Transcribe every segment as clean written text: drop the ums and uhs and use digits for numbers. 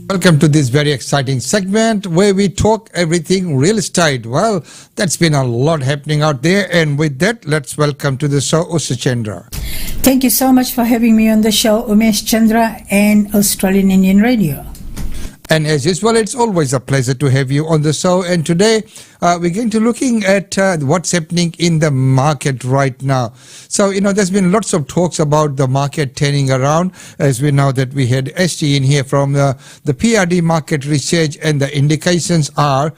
Welcome to this very exciting segment where we talk everything real estate. Well, that's been a lot happening out there, and with that, let's welcome to the show Usha Chandra. Thank you so much for having me on the show, Usha Chandra and Australian Indian Radio. And as usual, it's always a pleasure to have you on the show. And today, we're going to looking at what's happening in the market right now. So, there's been lots of talks about the market turning around, as we know that we had SG in here from the PRD market research, and the indications are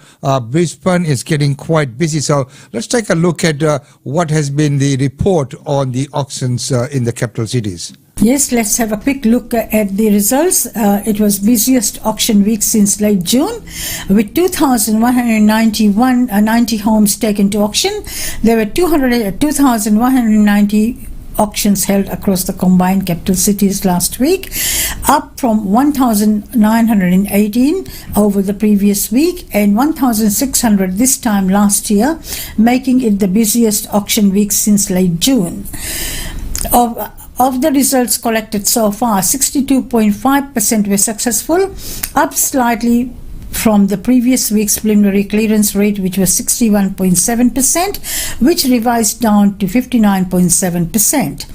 Brisbane is getting quite busy. So let's take a look at what has been the report on the auctions in the capital cities. Yes, let's have a quick look at the results. It was busiest auction week since late June, with 2,190 homes taken to auction. There were 2,190 auctions held across the combined capital cities last week, up from 1,918 over the previous week and 1,600 this time last year, making it the busiest auction week since late June. Of the results collected so far, 62.5% were successful, up slightly from the previous week's preliminary clearance rate, which was 61.7%, which revised down to 59.7%.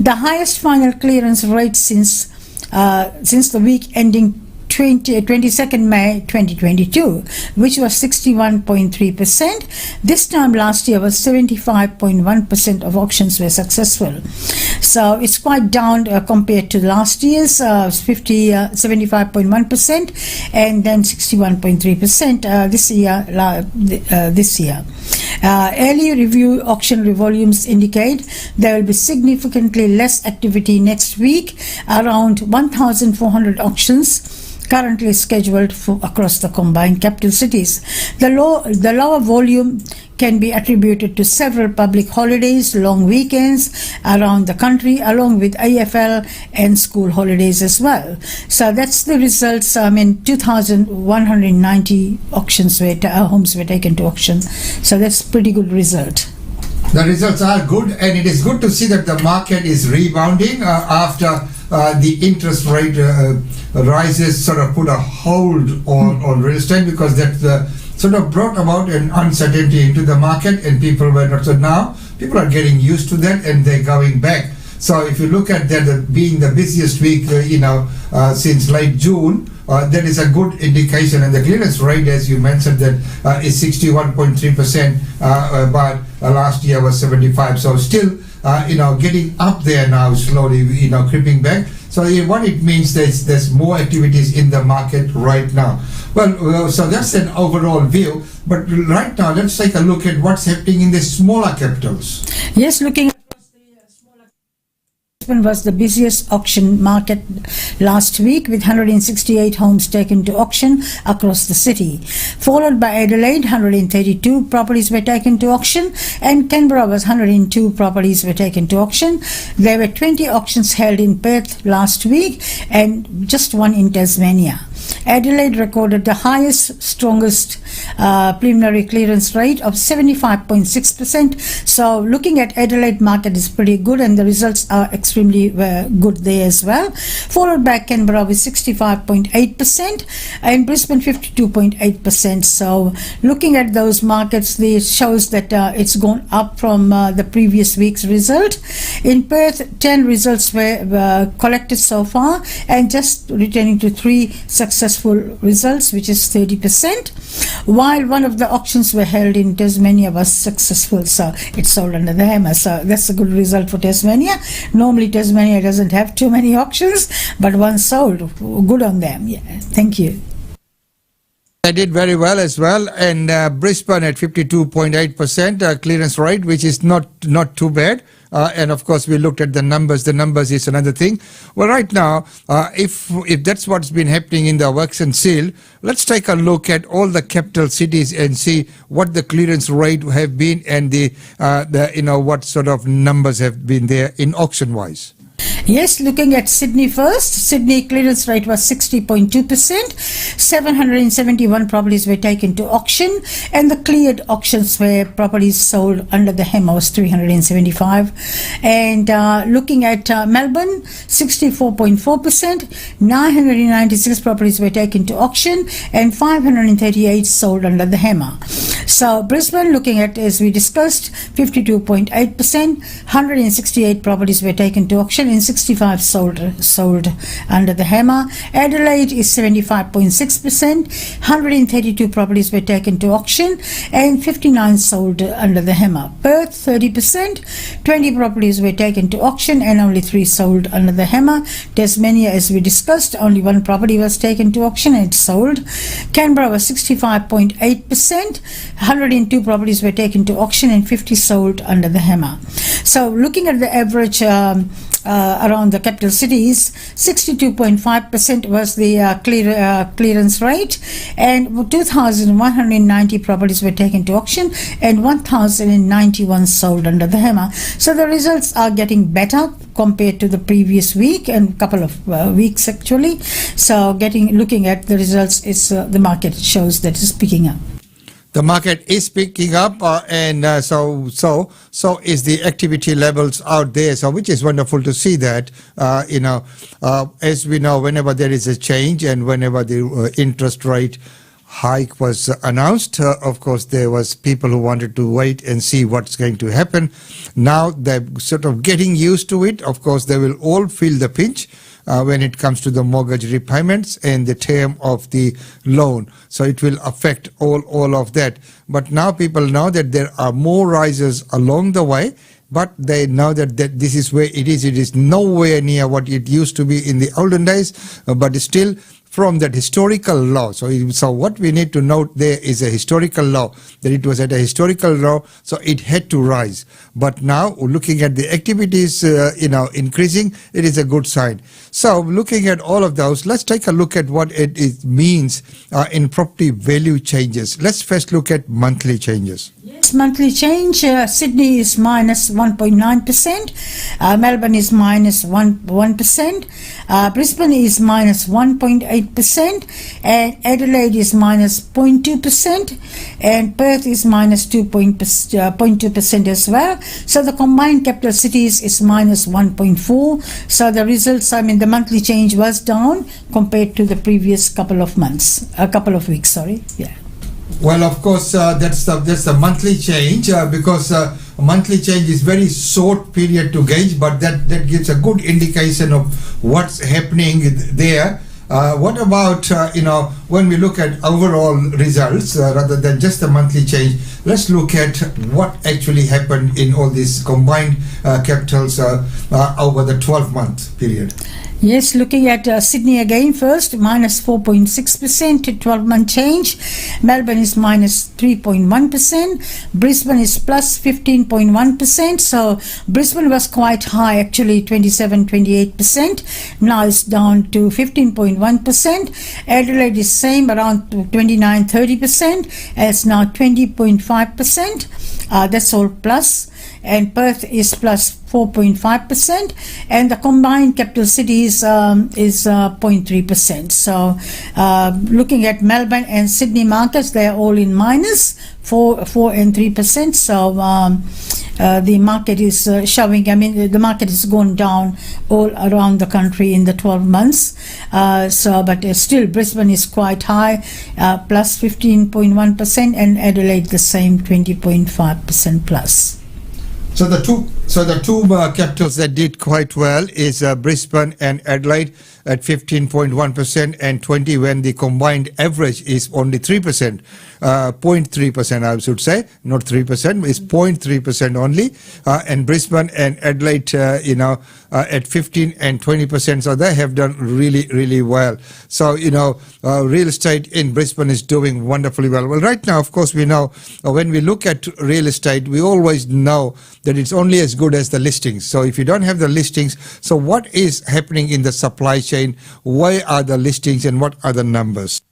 The highest final clearance rate since the week ending 22nd May 2022, which was 61.3%. This time last year was 75.1% of auctions were successful. So it's quite down compared to last year's 75.1% and then 61.3% this year. Early review auction volumes indicate there will be significantly less activity next week, around 1,400 auctions currently scheduled across the combined capital cities. The lower volume can be attributed to several public holidays, long weekends around the country, along with AFL and school holidays as well. So that's the results. 2,190 homes were taken to auction. So that's a pretty good result. The results are good, and it is good to see that the market is rebounding after the interest rate rises sort of put a hold on real estate, because that sort of brought about an uncertainty into the market, and people were not. So now people are getting used to that, and they're going back. So if you look at that being the busiest week, since late June, that is a good indication. And the clearance rate, as you mentioned, that is 61.3%, but last year was 75. So still, getting up there now slowly, creeping back. So what it means, there's more activities in the market right now. Well, so that's an overall view. But right now, let's take a look at what's happening in the smaller capitals. Yes, looking was the busiest auction market last week, with 168 homes taken to auction across the city, followed by Adelaide. 132 properties were taken to auction, and Canberra was 102 properties were taken to auction. There were 20 auctions held in Perth last week and just one in Tasmania. Adelaide recorded the highest, strongest preliminary clearance rate of 75.6%. So looking at Adelaide market is pretty good, and the results are extremely good there as well. Followed by Canberra with 65.8% and Brisbane 52.8%. So looking at those markets, this shows that it's gone up from the previous week's result. In Perth, 10 results were collected so far, and just returning to 3 successful results, which is 30%, while one of the auctions were held in Tasmania was successful, so it sold under the hammer. So that's a good result for Tasmania. Normally Tasmania doesn't have too many auctions, but one sold. Good on them. Yeah, thank you. They did very well as well, and Brisbane at 52.8% clearance rate, which is not too bad. And of course, we looked at the numbers. The numbers is another thing. Well, right now, if that's what's been happening in the works and sale, let's take a look at all the capital cities and see what the clearance rate have been, and the what sort of numbers have been there in auction wise. Yes, looking at Sydney first. Sydney clearance rate was 60.2%. 771 properties were taken to auction, and the cleared auctions where properties sold under the HEMA was 375. And looking at Melbourne, 64.4%. 996 properties were taken to auction, and 538 sold under the HEMA. So Brisbane, looking at, as we discussed, 52.8%. 168 properties were taken to auction, and 65 sold under the HEMA. Adelaide is 75.6%. 132 properties were taken to auction, and 59 sold under the HEMA. Perth, 30%. 20 properties were taken to auction, and only 3 sold under the HEMA. Tasmania, as we discussed, only 1 property was taken to auction and it sold. Canberra was 65.8%. 102 properties were taken to auction, and 50 sold under the HEMA. So looking at the average around the capital cities, 62.5% was the clearance rate, and 2,190 properties were taken to auction, and 1,091 sold under the HEMA. So the results are getting better compared to the previous week and couple of weeks actually. So looking at the results, is the market shows that it's picking up. The market is picking up, and so is the activity levels out there. So, which is wonderful to see that. As we know, whenever there is a change and whenever the interest rate hike was announced, of course, there was people who wanted to wait and see what's going to happen. Now they're sort of getting used to it. Of course, they will all feel the pinch when it comes to the mortgage repayments and the term of the loan. So it will affect all of that. But now people know that there are more rises along the way, but they know that this is where it is. It is nowhere near what it used to be in the olden days, but still from that historical low. So what we need to note there is a historical low, that it was at a historical low, so it had to rise. But now looking at the activities increasing, it is a good sign. So looking at all of those, let's take a look at what it means in property value changes. Let's first look at monthly changes. Yes, monthly change. Sydney is minus 1.9%. Melbourne is minus 1%. Brisbane is minus 1.8%. And Adelaide is minus 0.2%. And Perth is minus 2.2% as well. So the combined capital cities is minus 1.4%. So the results, the monthly change was down compared to the previous couple of weeks. Yeah. Well, of course, that's the monthly change because monthly change is very short period to gauge, but that gives a good indication of what's happening there. What about when we look at overall results rather than just the monthly change? Let's look at what actually happened in all these combined capitals over the 12-month period. Yes, looking at Sydney again first, minus 4.6% to 12-month change. Melbourne is minus 3.1%. Brisbane is plus 15.1%. So Brisbane was quite high, actually 27-28%. Now it's down to 15.1%. Adelaide is same, around 29-30%. It's now 20.5%. That's all plus. And Perth is plus 4.5%, and the combined capital cities is 0.3%. So looking at Melbourne and Sydney markets, they are all in minus 4 and 3%. So the market is showing, the market has gone down all around the country in the 12 months. But still Brisbane is quite high, plus 15.1%, and Adelaide the same, 20.5% plus. So the two capitals that did quite well is Brisbane and Adelaide at 15.1% and 20%, when the combined average is only 3%, 0.3% I should say, not 3%, it's 0.3% only, and Brisbane and Adelaide, at 15 and 20%, so they have done really well. So real estate in Brisbane is doing wonderfully well. Well, right now, of course, we know when we look at real estate, we always know that it's only as good as the listings. So if you don't have the listings, so what is happening in the supply chain? Where are the listings and what are the numbers?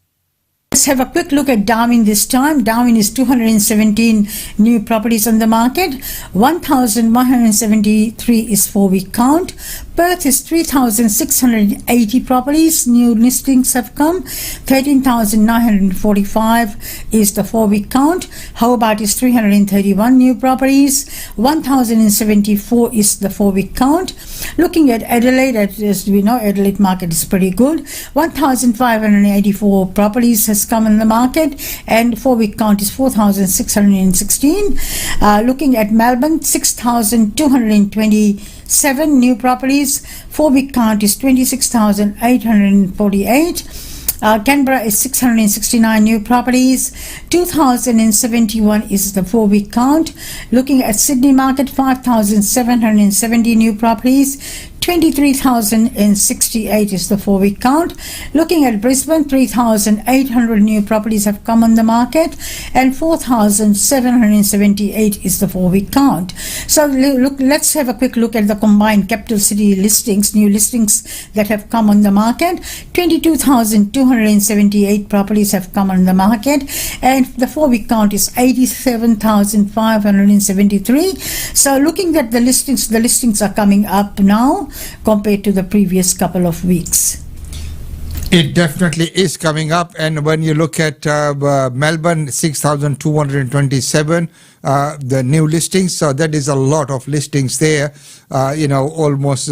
Let's have a quick look at Darwin this time. Darwin is 217 new properties on the market. 1,173 is 4-week count. Perth is 3,680 properties. New listings have come. 13,945 is the 4-week count. Hobart is 331 new properties. 1,074 is the 4-week count. Looking at Adelaide, as we know, Adelaide market is pretty good. 1,584 properties has come in the market, and 4-week count is 4,616. Looking at Melbourne, 6,227 new properties. 4-week count is 26,848. Canberra is 669 new properties. 2,071 is the 4-week count. Looking at Sydney market, 5,770 new properties. 23,068 is the 4-week count. Looking at Brisbane, 3,800 new properties have come on the market, and 4,778 is the 4-week count. So let's have a quick look at the combined capital city listings, new listings that have come on the market. 22,278 properties have come on the market, and the 4-week count is 87,573. So looking at the listings are coming up now compared to the previous couple of weeks. It definitely is coming up, and when you look at Melbourne, 6,227 the new listings, so that is a lot of listings there, almost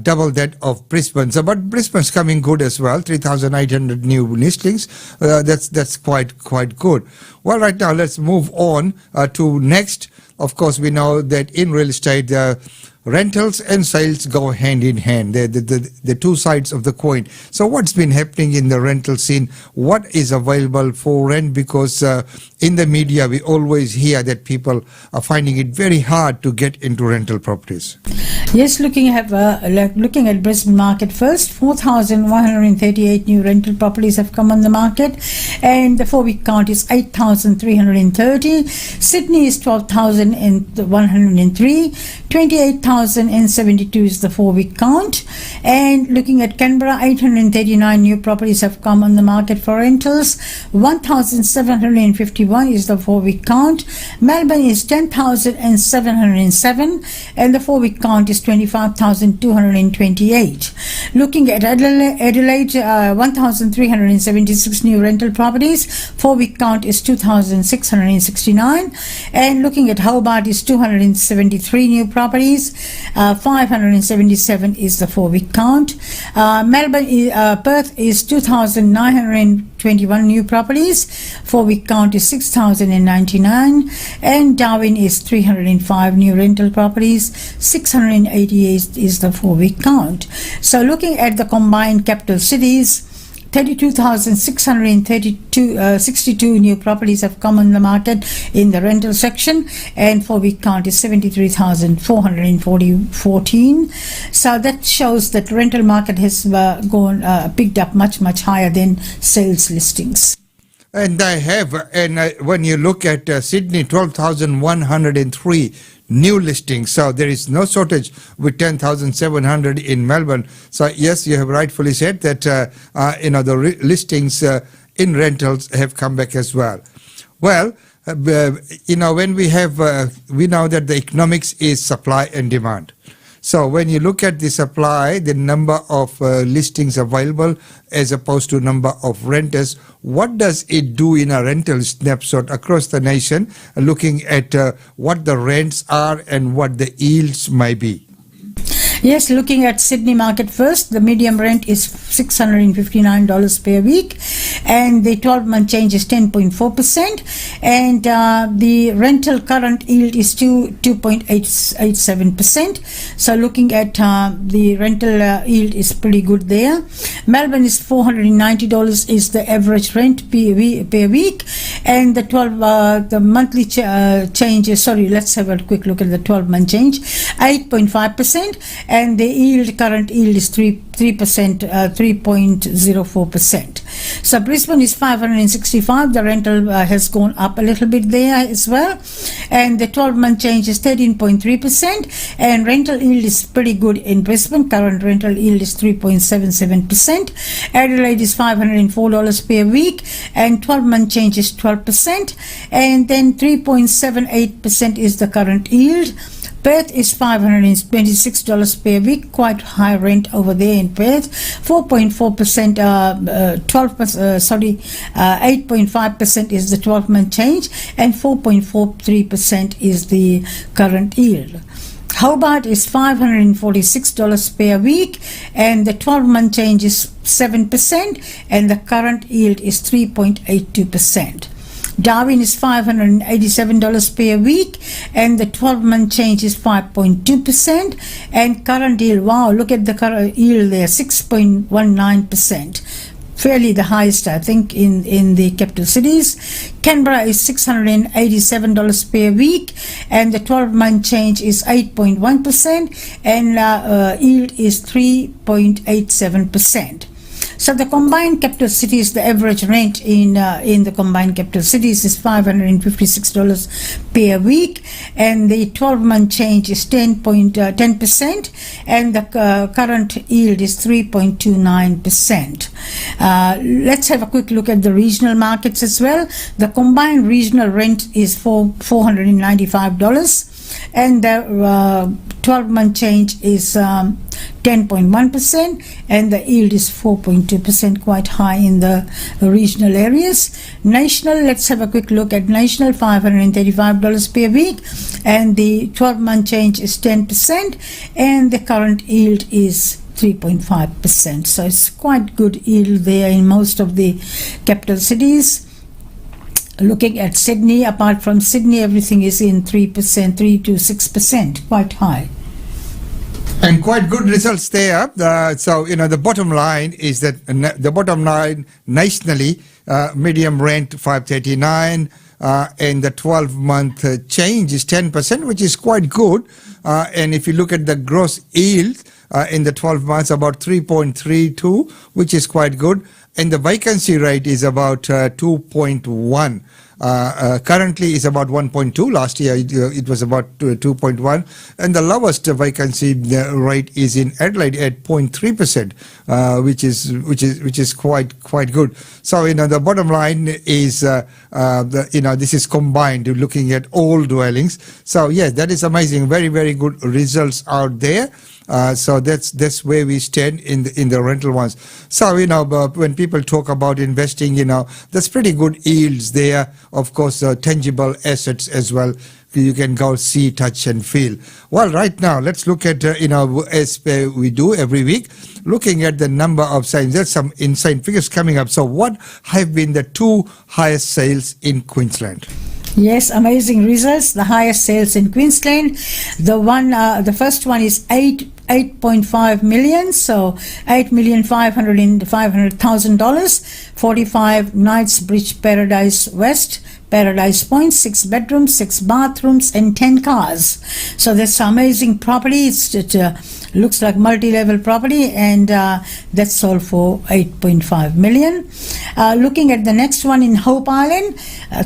double that of Brisbane. So, but Brisbane's coming good as well, 3,800 new listings. That's quite good. Well, right now let's move on to next. Of course, we know that in real estate, rentals and sales go hand in hand. The two sides of the coin. So what's been happening in the rental scene? What is available for rent? Because in the media, we always hear that people are finding it very hard to get into rental properties. Yes, looking at Brisbane market first, 4,138 new rental properties have come on the market, and the 4-week count is 8,330. Sydney is 12,103. 28,072 is the 4-week count. And looking at Canberra, 839 new properties have come on the market for rentals. 1,751 is the 4-week count. Melbourne is 10,707, and the 4-week count is 25,228. Looking at Adelaide, 1,376 new rental properties. 4-week count is 2,669. And looking at Hobart is 273 new properties. 577 is the 4-week count. Perth is 2,921 new properties. 4-week count is 6,099. And Darwin is 305 new rental properties. 688 is the 4-week count. So looking at the combined capital cities, 32,662 new properties have come on the market in the rental section, and 4-week count is 73,414. So that shows that rental market has picked up much higher than sales listings. And when you look at Sydney, 12,103 new listings. So there is no shortage with 10,700 in Melbourne. So yes, you have rightfully said that the listings in rentals have come back as well. Well, when we know that the economics is supply and demand. So when you look at the supply, the number of listings available as opposed to number of renters, what does it do in a rental snapshot across the nation, looking at what the rents are and what the yields may be? Yes, looking at Sydney market first, the medium rent is $659 per week, and the 12-month change is 10.4%, and the rental current yield is 2.87%. So looking at the rental yield is pretty good there. Melbourne is $490 is the average rent per week, and the monthly change is, let's have a quick look at the 12-month change, 8.5%. And the current yield is 3%, 3.04%. So Brisbane is 565. The rental has gone up a little bit there as well. And the 12-month change is 13.3%. And rental yield is pretty good in Brisbane. Current rental yield is 3.77%. Adelaide is $504 per week. And 12-month change is 12%. And then 3.78% is the current yield. Perth is $526 per week, quite high rent over there in Perth. 4.4%, 8.5% is the 12-month change, and 4.43% is the current yield. Hobart is $546 per week, and the 12-month change is 7%, and the current yield is 3.82%. Darwin is $587 per week, and the 12-month change is 5.2%, and current yield, wow, look at the current yield there, 6.19%. Fairly the highest, I think, in the capital cities. Canberra is $687 per week, and the 12-month change is 8.1%, and yield is 3.87%. So the combined capital cities, the average rent in the combined capital cities is $556 per week, and the 12-month change is 10%, and the current yield is 3.29%. Let's have a quick look at the regional markets as well. The combined regional rent is $495. And the 12-month change is 10.1%, and the yield is 4.2%, quite high in the regional areas. National, let's have a quick look at national, $535 per week, and the 12-month change is 10%, and the current yield is 3.5%. So it's quite good yield there in most of the capital cities. Looking at Sydney, apart from Sydney, everything is in 3%, 3 to 6%, quite high. And quite good results there. So, the bottom line is that the bottom line nationally, medium rent $539, and the 12-month change is 10%, which is quite good. And if you look at the gross yield in the 12 months, about 3.32, which is quite good. And the vacancy rate is about 2.1. Currently is about 1.2. Last year it was about 2.1, and the lowest vacancy rate is in Adelaide at 0.3%, which is quite good. So the bottom line is this is combined, looking at all dwellings. So yes, that is amazing. Very, very good results out there. So that's where we stand in the rental ones. So when people talk about investing, there's pretty good yields there. Of course, tangible assets as well. You can go see, touch, and feel. Well, right now let's look at as we do every week, looking at the number of sales. There's some insane figures coming up. So what have been the two highest sales in Queensland? Yes, amazing results. The highest sales in Queensland. The first one is 8.5 million, so $8,500,000. 45 Knightsbridge Paradise West, Paradise Point, 6 bedrooms, 6 bathrooms, and 10 cars. So that's amazing property. It looks like multi-level property, and that's sold for $8.5 million. Looking at the next one in Hope Island,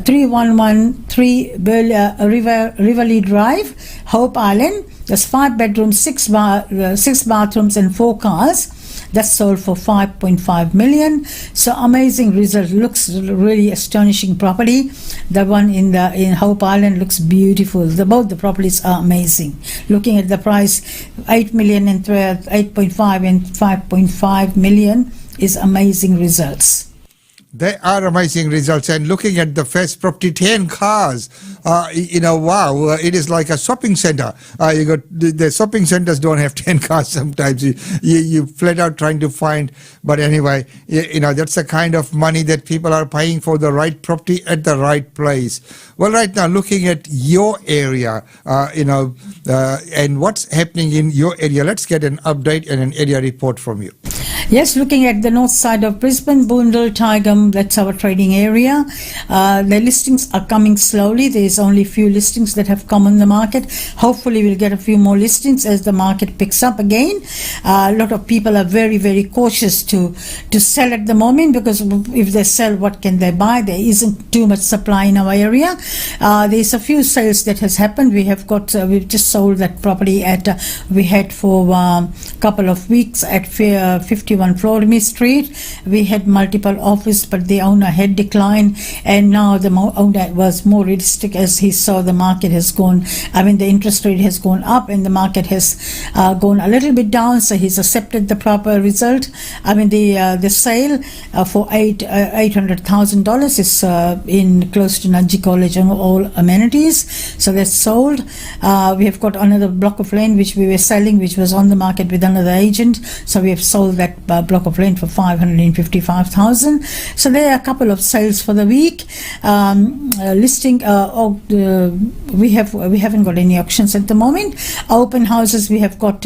3113 Riverlea Drive, Hope Island. There's 5 bedrooms, 6 bathrooms, and 4 cars. That's sold for $5.5 million. So amazing result. Looks really astonishing property. The one in Hope Island looks beautiful. Both the properties are amazing. Looking at the price, $8 million and 8.5 and 5.5 million is amazing results. They are amazing results. And looking at the first property, 10 cars, wow, it is like a shopping center. You got the shopping centers don't have 10 cars sometimes. You flat out trying to find. But anyway, that's the kind of money that people are paying for the right property at the right place. Well, right now, looking at your area, and what's happening in your area, let's get an update and an area report from you. Yes, looking at the north side of Brisbane, Boondall, Tigum, that's our trading area. The listings are coming slowly. There's only a few listings that have come on the market. Hopefully we'll get a few more listings as the market picks up again. A lot of people are very, very cautious to sell at the moment, because if they sell, what can they buy? There isn't too much supply in our area. There's a few sales that has happened. We've just sold that property we had for a couple of weeks at 51 Florida Street. We had multiple offers, but the owner had declined, and now the owner was more realistic as he saw the market has gone, the interest rate has gone up and the market has gone a little bit down, so he's accepted the proper result. The sale for $800,000 is in close to Nudgee College and all amenities, so that's sold. We have got another block of land which we were selling, which was on the market with another agent, so we have sold that block of land for $555,000. So there are a couple of sales for the week. We haven't got any auctions at the moment. Open houses, we have got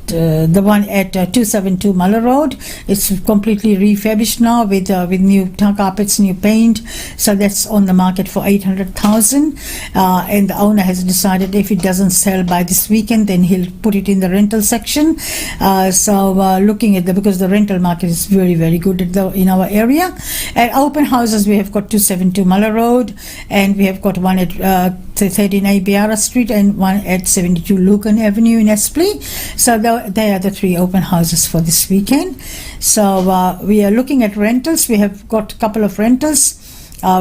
the one at 272 Muller Road. It's completely refurbished now with new carpets, new paint, so that's on the market for $800,000, and the owner has decided if it doesn't sell by this weekend, then he'll put it in the rental section. Looking at because the rental market is very, very good in our area. At open houses, we have got 272 Muller Road, and we have got one at 13A Biara Street and one at 72 Lucan Avenue in Espley. So they are the three open houses for this weekend. So we are looking at rentals. We have got a couple of rentals.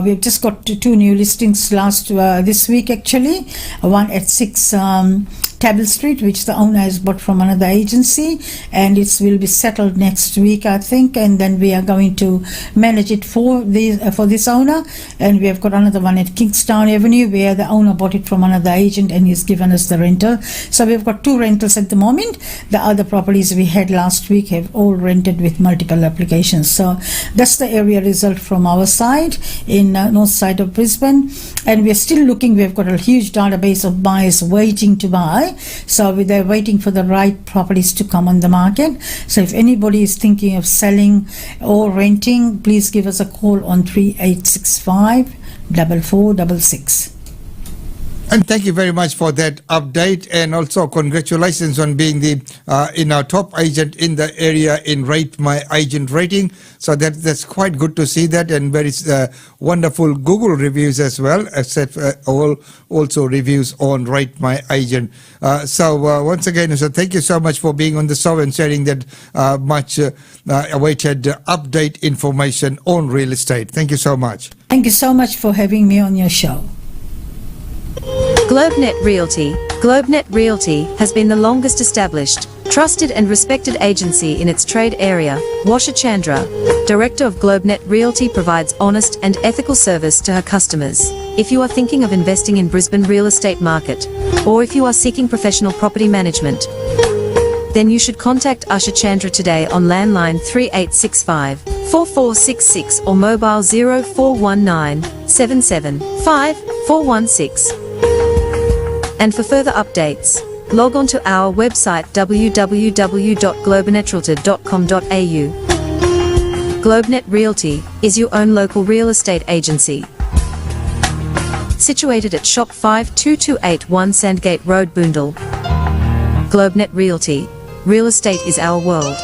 We've just got two new listings this week actually. One at 6 Table Street, which the owner has bought from another agency, and it will be settled next week, I think, and then we are going to manage it for this owner. And we have got another one at Kingstown Avenue, where the owner bought it from another agent and he's given us the rental. So we've got two rentals at the moment. The other properties we had last week have all rented with multiple applications. So that's the area result from our side in north side of Brisbane, and we're still looking. We've got a huge database of buyers waiting to buy. So they're waiting for the right properties to come on the market. So if anybody is thinking of selling or renting, please give us a call on 3865 4466. And thank you very much for that update, and also congratulations on being the our top agent in the area in Rate My Agent rating. So that's quite good to see that, and very wonderful Google reviews as well, except also reviews on Rate My Agent. Once again, so thank you so much for being on the show and sharing that much awaited update information on real estate. Thank you so much. Thank you so much for having me on your show. GlobeNet Realty. GlobeNet Realty has been the longest established, trusted and respected agency in its trade area. Usha Chandra, Director of GlobeNet Realty, provides honest and ethical service to her customers. If you are thinking of investing in Brisbane real estate market, or if you are seeking professional property management, then you should contact Usha Chandra today on landline 3865 4466 or mobile 0419 775 416. And for further updates, log on to our website www.globenetralty.com.au. GlobeNet Realty is your own local real estate agency. Situated at Shop 52281 Sandgate Road, Boondall. GlobeNet Realty. Real estate is our world.